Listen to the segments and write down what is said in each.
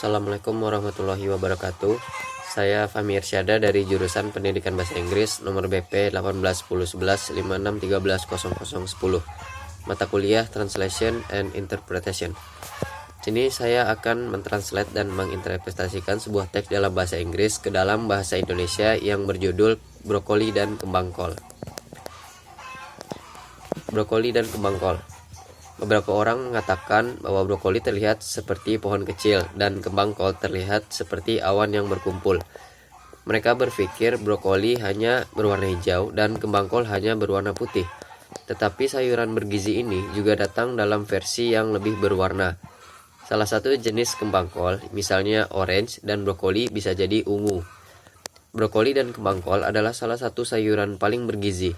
Assalamualaikum warahmatullahi wabarakatuh. Saya Fahmi Irsyada dari jurusan Pendidikan Bahasa Inggris nomor BP 18101156130010. Mata kuliah Translation and Interpretation. Sini saya akan mentranslate dan menginterpretasikan sebuah teks dalam bahasa Inggris ke dalam bahasa Indonesia yang berjudul Brokoli dan Kembang Kol. Brokoli dan kembang kol. Beberapa orang mengatakan bahwa brokoli terlihat seperti pohon kecil dan kembang kol terlihat seperti awan yang berkumpul. Mereka berpikir brokoli hanya berwarna hijau dan kembang kol hanya berwarna putih. Tetapi sayuran bergizi ini juga datang dalam versi yang lebih berwarna. Salah satu jenis kembang kol, misalnya orange dan brokoli, bisa jadi ungu. Brokoli dan kembang kol adalah salah satu sayuran paling bergizi.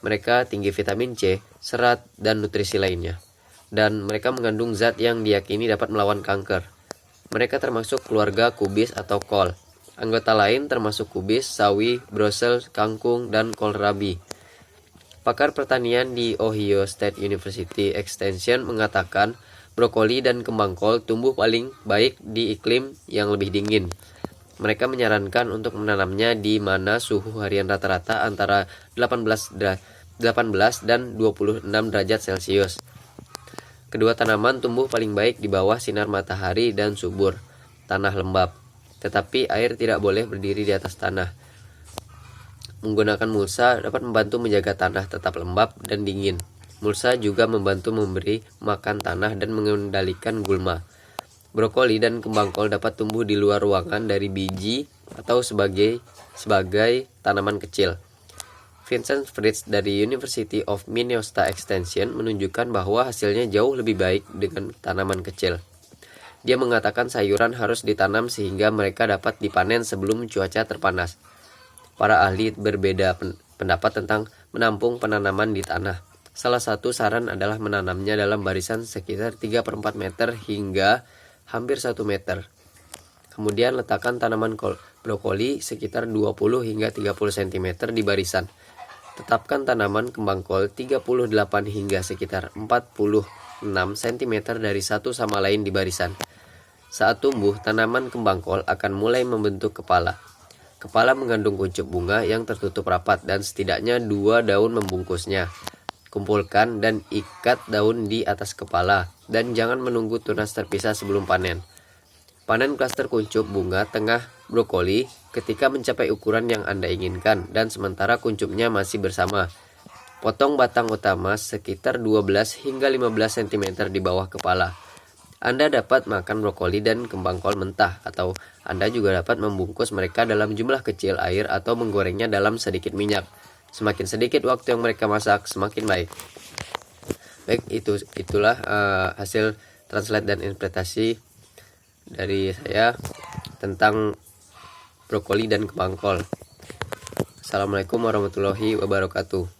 Mereka tinggi vitamin C, serat, dan nutrisi lainnya. Dan mereka mengandung zat yang diyakini dapat melawan kanker. Mereka termasuk keluarga kubis atau kol. Anggota lain termasuk kubis, sawi, brosel, kangkung, dan kohlrabi. Pakar pertanian di Ohio State University Extension mengatakan brokoli dan kembang kol tumbuh paling baik di iklim yang lebih dingin. Mereka menyarankan untuk menanamnya di mana suhu harian rata-rata antara 18 dan 26 derajat Celcius. Kedua tanaman tumbuh paling baik di bawah sinar matahari dan subur, tanah lembab. Tetapi air tidak boleh berdiri di atas tanah. Menggunakan mulsa dapat membantu menjaga tanah tetap lembab dan dingin. Mulsa juga membantu memberi makan tanah dan mengendalikan gulma. Brokoli dan kembang kol dapat tumbuh di luar ruangan dari biji atau sebagai tanaman kecil. Vincent Fritz dari University of Minnesota Extension menunjukkan bahwa hasilnya jauh lebih baik dengan tanaman kecil. Dia mengatakan sayuran harus ditanam sehingga mereka dapat dipanen sebelum cuaca terpanas. Para ahli berbeda pendapat tentang menampung penanaman di tanah. Salah satu saran adalah menanamnya dalam barisan sekitar 3/4 meter hingga hampir 1 meter. Kemudian letakkan tanaman brokoli sekitar 20 hingga 30 cm di barisan. Tetapkan tanaman kembang kol 38 hingga sekitar 46 cm dari satu sama lain di barisan. Saat tumbuh, tanaman kembang kol akan mulai membentuk kepala. Kepala mengandung kuncup bunga yang tertutup rapat dan setidaknya 2 daun membungkusnya. Kumpulkan dan ikat daun di atas kepala dan jangan menunggu tunas terpisah sebelum panen. Panen klaster kuncup bunga tengah brokoli ketika mencapai ukuran yang Anda inginkan dan sementara kuncupnya masih bersama. Potong batang utama sekitar 12 hingga 15 cm di bawah kepala. Anda dapat makan brokoli dan kembang kol mentah atau Anda juga dapat membungkus mereka dalam jumlah kecil air atau menggorengnya dalam sedikit minyak. Semakin sedikit waktu yang mereka masak, semakin baik. Baik, itulah hasil translate dan interpretasi dari saya tentang brokoli dan kembang kol. Assalamualaikum warahmatullahi wabarakatuh.